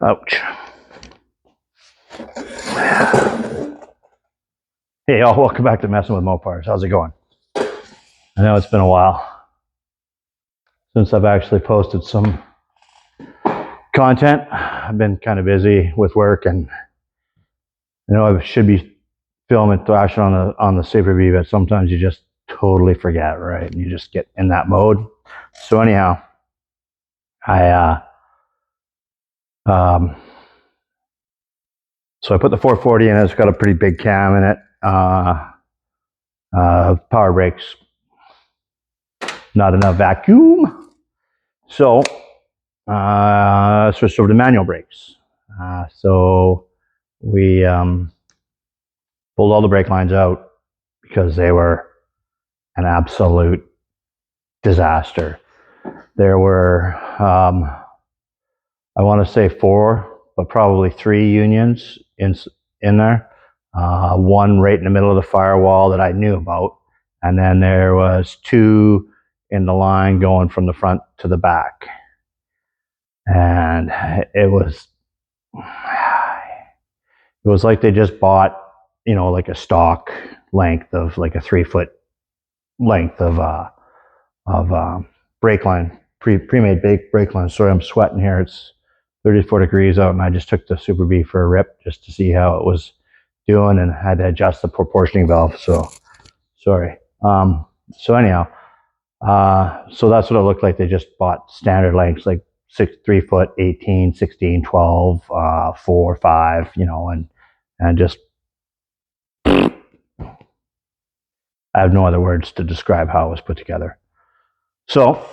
Ouch. Hey y'all, welcome back to Messing with Mopars. How's it going? I know it's been a while since I've actually posted some content. I've been kind of busy with work, and I know I should be filming thrashing on the Super Bee, but sometimes you just totally forget, right? And you just get in that mode. So anyhow, so I put the 440 in. It's got a pretty big cam in it. Power brakes, not enough vacuum. So switched over to manual brakes. So we pulled all the brake lines out because they were an absolute disaster. There were, I want to say 4, but probably 3 unions in there. One right in the middle of the firewall that I knew about, and then there was 2 in the line going from the front to the back. And it was like they just bought, like a stock length of like a 3-foot length of brake line, pre-made brake line. Sorry, I'm sweating here. It's 34 degrees out, and I just took the Super Bee for a rip just to see how it was doing, and had to adjust the proportioning valve. So sorry. So anyhow, so that's what it looked like. They just bought standard lengths, like 3 foot, 18, 16, 12, 4, 5, and just, I have no other words to describe how it was put together. So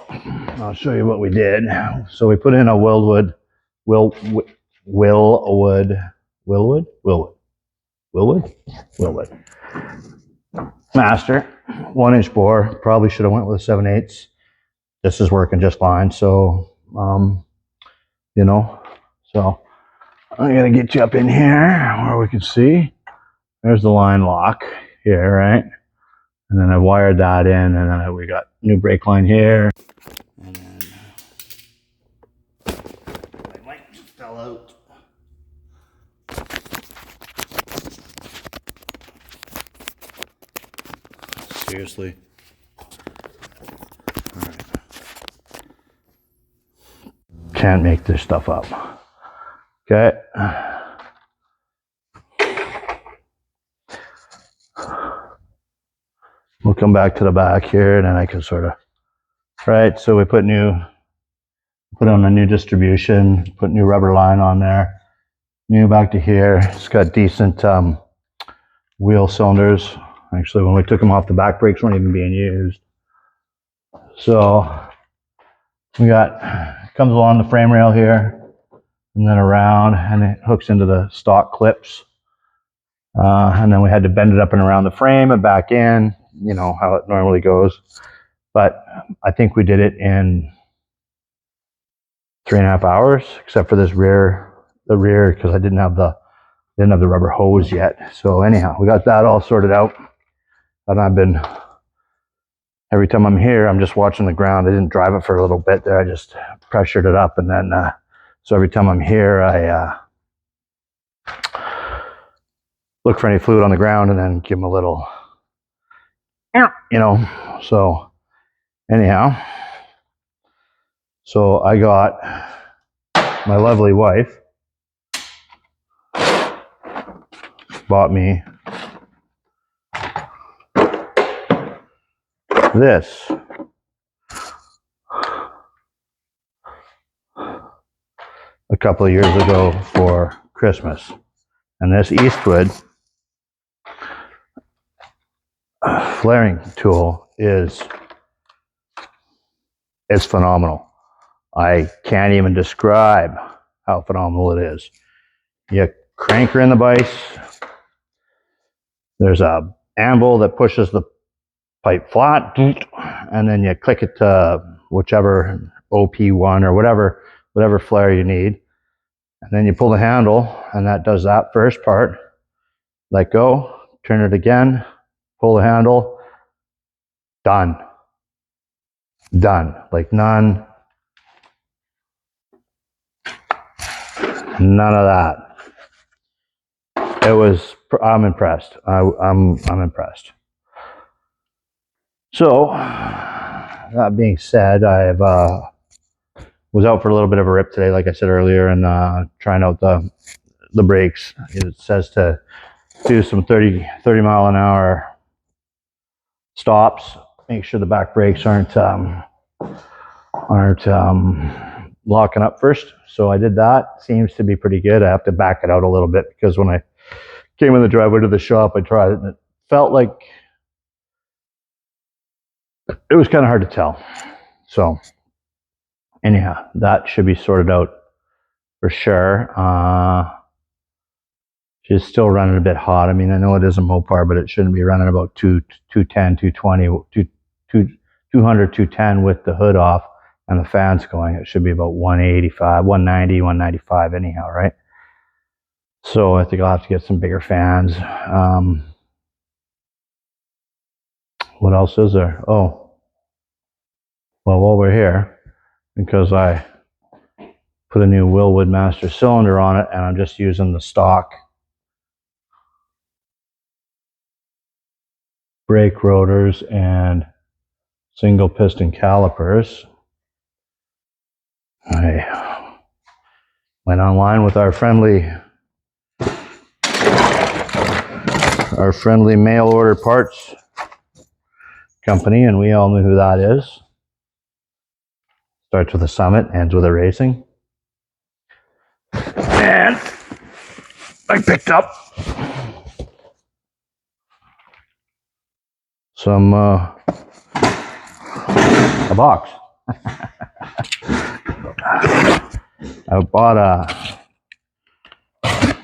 I'll show you what we did. So we put in a Willwood Master 1-inch bore. Probably should have went with a 7/8. This is working just fine. So so I'm gonna get you up in here where we can see. There's the line lock here, right? And then I wired that in, and then we got new brake line here. And then my light just fell out. Seriously. All right. Can't make this stuff up. Okay. We'll come back to the back here, and then I can sort of, right, so we put on a new distribution, put new rubber line on there, new back to here. It's got decent wheel cylinders. Actually, when we took them off, the back brakes weren't even being used. So we got, comes along the frame rail here, and then around, and it hooks into the stock clips. And then we had to bend it up and around the frame and back in, how it normally goes. But I think we did it in 3.5 hours, except for the rear, because I didn't have the rubber hose yet. So anyhow, we got that all sorted out. And every time I'm here, I'm just watching the ground. I didn't drive it for a little bit there. I just pressured it up, and then so every time I'm here, I look for any fluid on the ground and then give them a little, so anyhow, so I got my lovely wife bought me this a couple of years ago for Christmas, and this Eastwood flaring tool is phenomenal. I can't even describe how phenomenal it is. You crank her in the vise. There's a anvil that pushes the pipe flat, and then you click it to whichever OP1 or whatever flare you need, and then you pull the handle, and that does that first part. Let go, turn it again, pull the handle, done. Like none. None of that. It was, I'm impressed. I'm impressed. So, that being said, I've was out for a little bit of a rip today, like I said earlier, and trying out the brakes. It says to do some 30 mile an hour stops. Make sure the back brakes aren't locking up first. So I did that. Seems to be pretty good. I have to back it out a little bit because when I came in the driveway to the shop, I tried it and it felt like it was kind of hard to tell. So anyhow, that should be sorted out for sure. She's still running a bit hot. I mean, I know it is a Mopar, but it shouldn't be running about 210, 220, 200, 210 with the hood off and the fans going. It should be about 185, 190, 195 anyhow, right? So I think I'll have to get some bigger fans. What else is there? Oh, well, while we're here, because I put a new Wilwood Master cylinder on it and I'm just using the stock brake rotors and single piston calipers. I went online with our friendly mail order parts company, and we all know who that is. Starts with a Summit, ends with a Racing. And I picked up some a box. I bought a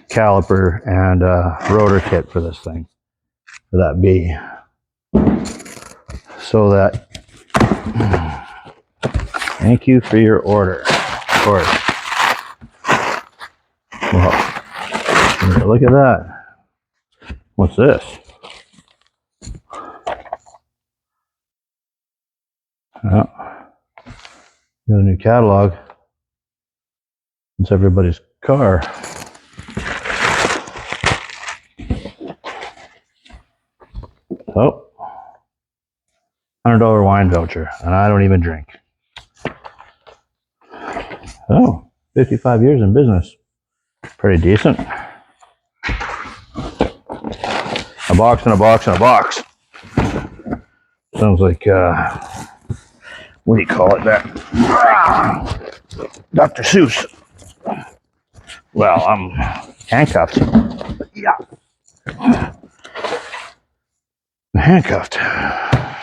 caliper and a rotor kit for this thing, for that B, so that, thank you for your order, of course. Well, look at that. What's this? Oh, got a new catalog. It's everybody's car. Oh, $100 wine voucher, and I don't even drink. Oh, 55 years in business. Pretty decent. A box and a box and a box. Sounds like, what do you call it there? Dr. Seuss. Well, I'm handcuffed. Yeah. I'm handcuffed.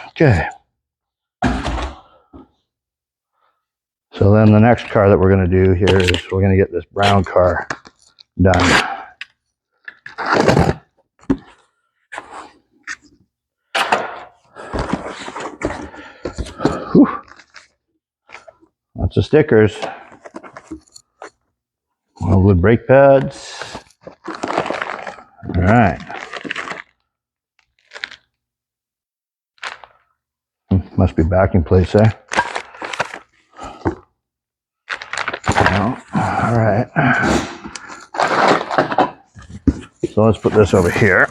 Okay. So then the next car that we're going to do here is we're going to get this brown car done. Whew. Lots of stickers. Wood brake pads. All right. Must be backing plates there. No. All right. So let's put this over here.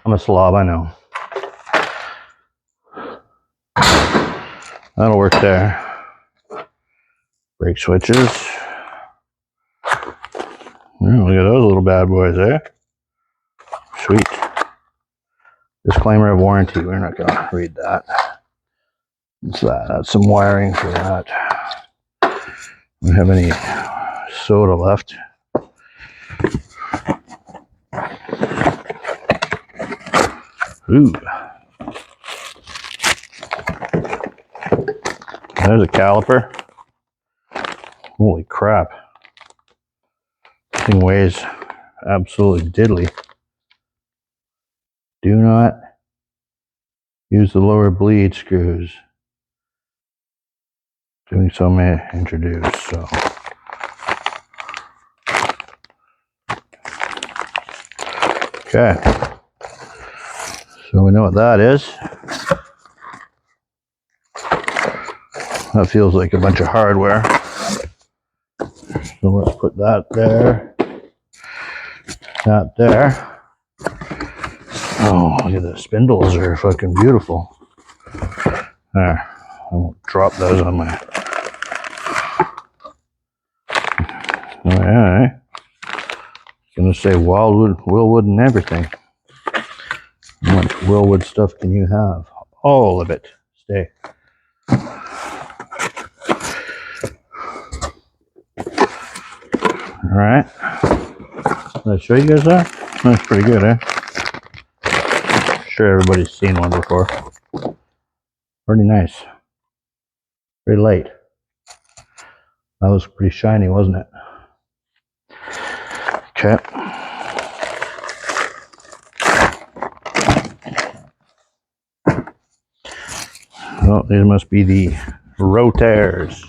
I'm a slob, I know. That'll work there. Brake switches. Look at those little bad boys there. Sweet. Disclaimer of warranty. We're not going to read that. What's that? That's some wiring for that. Don't have any soda left. Ooh. There's a caliper. Holy crap. This thing weighs absolutely diddly. Do not use the lower bleed screws. Doing so may introduce, so. Okay. So we know what that is. That feels like a bunch of hardware. So let's put that there. That there. Oh, look at the spindles are fucking beautiful. There. I won't drop those on my... Alright. Gonna say wildwood, willwood, and everything. How much willwood stuff can you have? All of it. Stay. Alright. Did I show you guys that? That's pretty good, eh? I'm sure everybody's seen one before. Pretty nice. Pretty light. That was pretty shiny, wasn't it? Okay. Oh, these must be the rotors.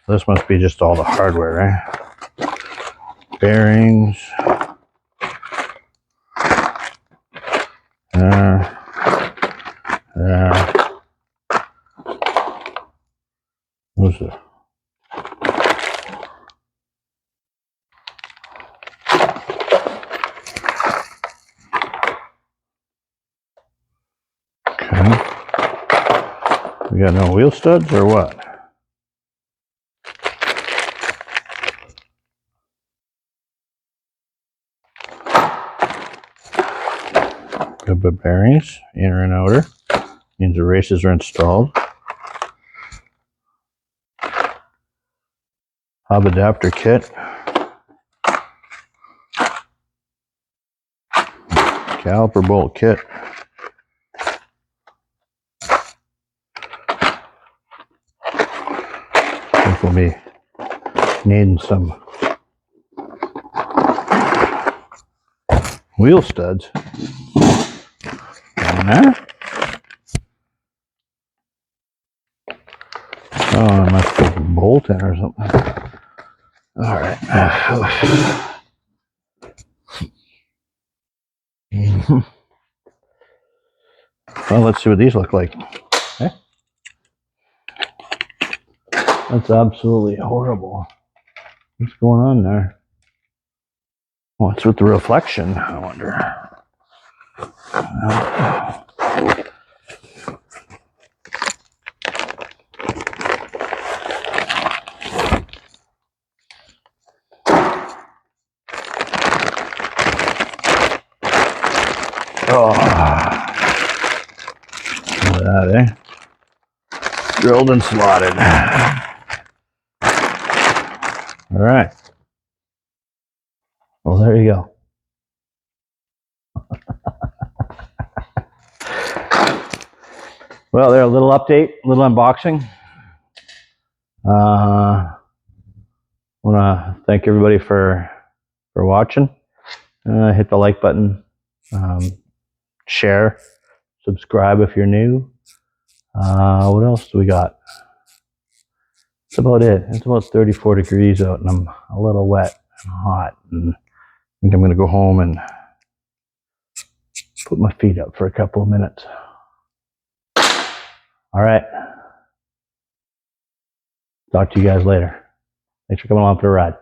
This must be just all the hardware, right? Bearings. There. What's this? Okay. We got no wheel studs or what? Good bearings, inner and outer. Means the races are installed. Hub adapter kit. Caliper bolt kit. I think we'll be needing some wheel studs. Down there. Oh, I must put a bolt in or something. All right. Well, let's see what these look like. Okay. That's absolutely horrible. What's going on there? What's with the reflection, I wonder? Oh, look at that, eh? Drilled and slotted. All right. Well, there you go. Well, there, a little update, a little unboxing. I want to thank everybody for watching. Hit the like button, share, subscribe if you're new. What else do we got? That's about it. It's about 34 degrees out and I'm a little wet and hot. And I think I'm going to go home and put my feet up for a couple of minutes. All right. Talk to you guys later. Thanks for coming along for the ride.